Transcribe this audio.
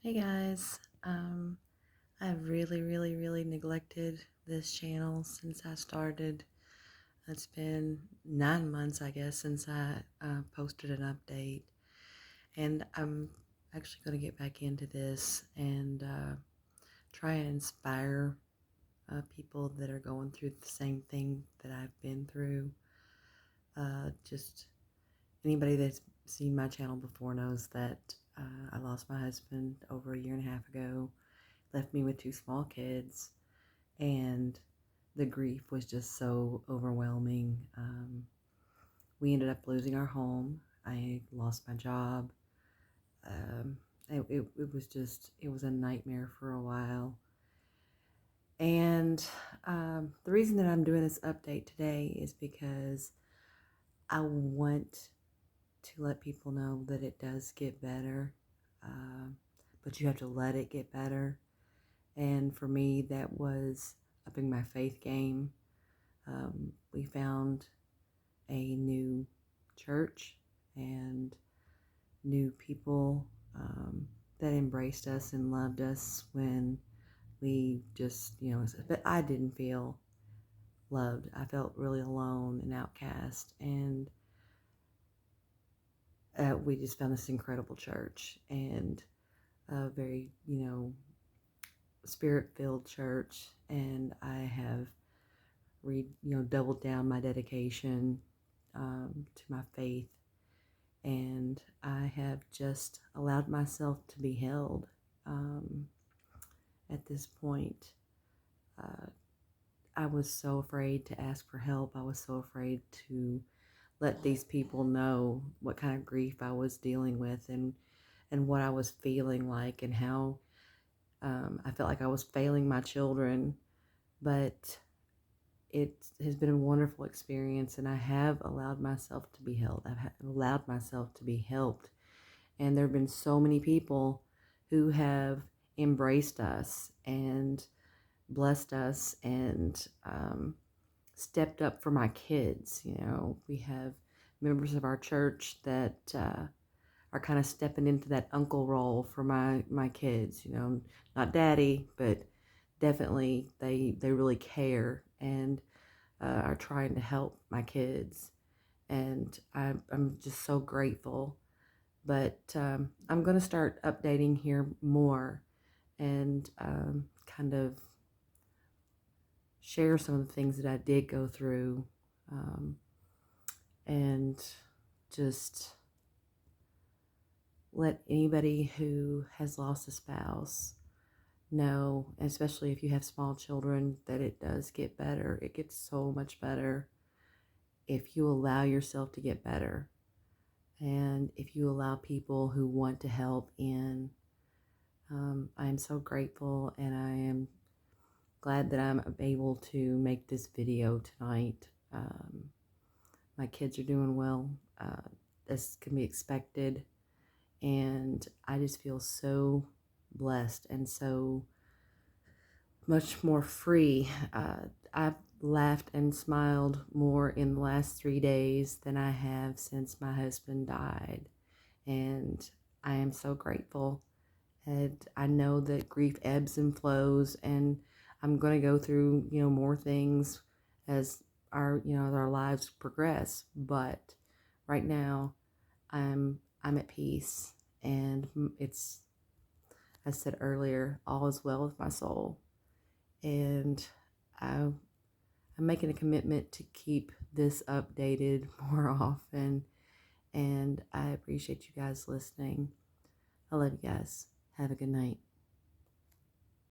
Hey guys, I've really neglected this channel since I started. It's been 9 months, I guess, since I posted an update, and I'm actually going to get back into this and try and inspire people that are going through the same thing that I've been through. Just anybody that's seen my channel before knows that I lost my husband over a year and a half ago, left me with two small kids, and the grief was just so overwhelming. We ended up losing our home. I lost my job. Um, it was just, it was a nightmare for a while. And the reason that I'm doing this update today is because I want to let people know that it does get better, but you have to let it get better. And for me, that was upping my faith game. We found a new church and new people that embraced us and loved us when we just, but I didn't feel loved. I felt really alone and outcast. And we just found this incredible church and a very, spirit filled church. And I have doubled down my dedication to my faith, and I have just allowed myself to be held. Um, at this point, uh, I was so afraid to ask for help. I was so afraid to let these people know what kind of grief I was dealing with, and what I was feeling like, and how I felt like I was failing my children. But it has been a wonderful experience, and I have allowed myself to be held. Allowed myself to be helped. And there have been so many people who have embraced us and blessed us and stepped up for my kids. We have members of our church that are kind of stepping into that uncle role for my kids. Not daddy, but definitely they really care and are trying to help my kids. And I'm just so grateful. But I'm going to start updating here more and kind of share some of the things that I did go through, um, and just let anybody who has lost a spouse know, especially if you have small children, that it does get better. It gets so much better if you allow yourself to get better, and if you allow people who want to help in. I am so grateful, and I am glad that I'm able to make this video tonight. My kids are doing well, as can be expected, and I just feel so blessed and so much more free. I've laughed and smiled more in the last 3 days than I have since my husband died, and I am so grateful. And I know that grief ebbs and flows, and I'm going to go through, more things as our lives progress. But right now, I'm at peace, and it's, as I said earlier, all is well with my soul. And I'm making a commitment to keep this updated more often. And I appreciate you guys listening. I love you guys. Have a good night.